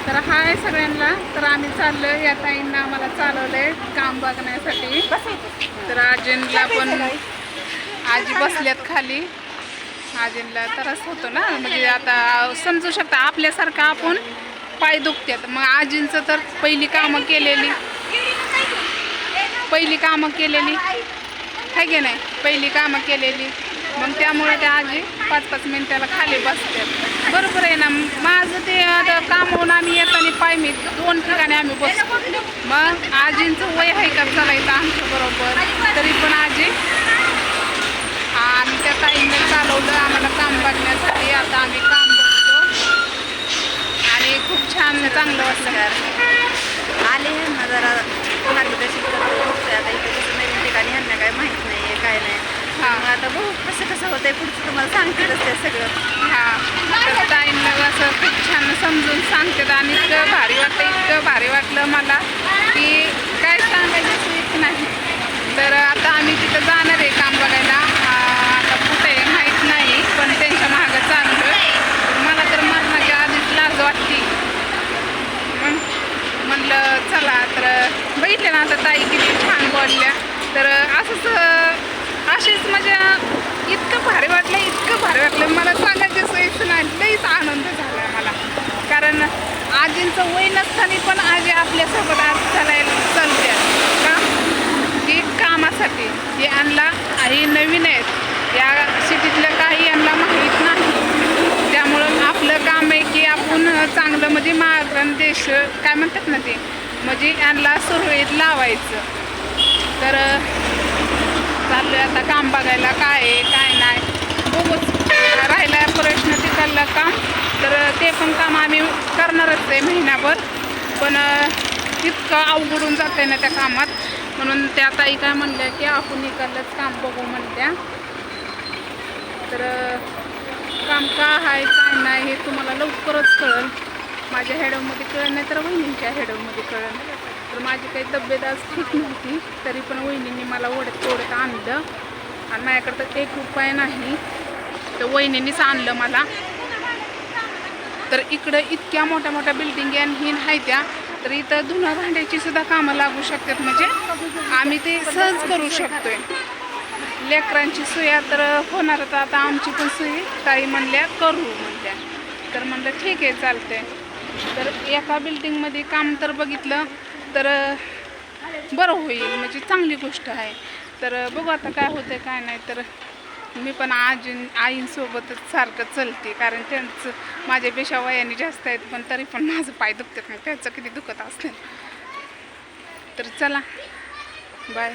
तर हाय सगळ्यांना. तर आम्ही चाललो या ताईंना आम्हाला चालवलंय काम बघण्यासाठी. तर आजींला पण आजी बसल्यात खाली. आजींला त्रास होतो ना, म्हणजे आता समजू शकता आपल्यासारखं आपण पाय दुखतात. मग आजींचं तर पहिली कामं केलेली आहे की नाही, पहिली कामं केलेली. मग त्यामुळे त्या आजी 5-5 मिनिटाला खाली बसतात. बरोबर आहे ना. माझं ते आता कामावून आम्ही येताना पाय मी 2 ठिकाणी आम्ही बसतो. मग आजींचं वय आहे का चालायचं आमच्या बरोबर, तरी पण आजी आणि त्या ताईंनी चालवलं आम्हाला काम बघण्यासाठी. आता आम्ही काम बघतो आणि खूप छान चांगलं वाटलं. आले ना जरा मार्गदर्शन करतो. आता इथे कसं नवीन ठिकाणी ह्यांना काय माहीत नाही आहे, काय नाही. मग आता बघू कसं होतंय पुढचं, तुम्हाला सांगतेच ते सगळं. तर ताईंना असं खूप छान समजून सांगतात आणि इतकं भारी वाटलं मला की काय सांगायचं सोयीच नाही. तर आता आम्ही तिथं जाणार आहे काम बघायला. आता कुठे माहीत नाही, पण त्यांच्या मागं चाललो. मला तर मरणाच्या आधीच लाज वाटते. म्हणलं चला. तर बघितलं ना आता ताई किती छान बोलल्या. तर असेच म्हणजे इतकं भारी वाटलं मला सांगायचं सोयीच नाही. लईच आनंद झाला मला, कारण आजींचं वय नसताना पण आजी आपल्यासोबत आज चालते का की कामासाठी. हे आणला हे नवीन आहेत, या सिटीतलं काही यांना माहीत नाही. त्यामुळं आपलं काम आहे की आपण चांगलं म्हणजे महाराष्ट्र देश काय म्हणतात ना ते, म्हणजे यांना सुरळीत लावायचं. तर चाललोय आता काम बघायला काय आहे काय नाही बघूच. राहिला प्रश्न तिकडलं काम, तर ते पण काम आम्ही करणारच आहे महिनाभर. पण इतकं अवघडून जात आहे ना त्या कामात, म्हणून त्या ताई काय म्हणल्या की आपण इकडलंच काम बघू म्हणत्या. तर काम का आहे काय नाही हे तुम्हाला लवकरच कळेल. माझ्या हेडमध्ये कळेल नाही तर वहिनींच्या हेडमध्ये कळेल. तर माझी काही तब्येत आज ठीक नव्हती, तरी पण वहिनींनी मला ओढत आणलं. आणि माझ्याकडं तर 1 रुपया नाही, तर वहिनींनीच आणलं मला. तर इकडं इतक्या मोठ्या बिल्डिंग ही नाही त्या, तर इथं धुणं भांड्याची सुद्धा कामं लागू शकतात. म्हणजे आम्ही ते सहज करू शकतोय. लेकरांची सोया तर होणारच. आता आमची पण सोयी ताई म्हणल्या करू म्हणल्या. तर म्हणलं ठीक आहे चालतंय. तर एका बिल्डिंगमध्ये काम तर बघितलं तर बरं होईल, म्हणजे चांगली गोष्ट आहे. तर बघू आता काय होतं काय नाही. तर मी पण आईंसोबतच सारखं चलते, कारण त्यांचं माझ्यापेक्षा वयाने जास्त आहेत, पण तरी पण माझं पाय दुखतात. मग त्यांचं किती दुखत असतं. तर चला बाय.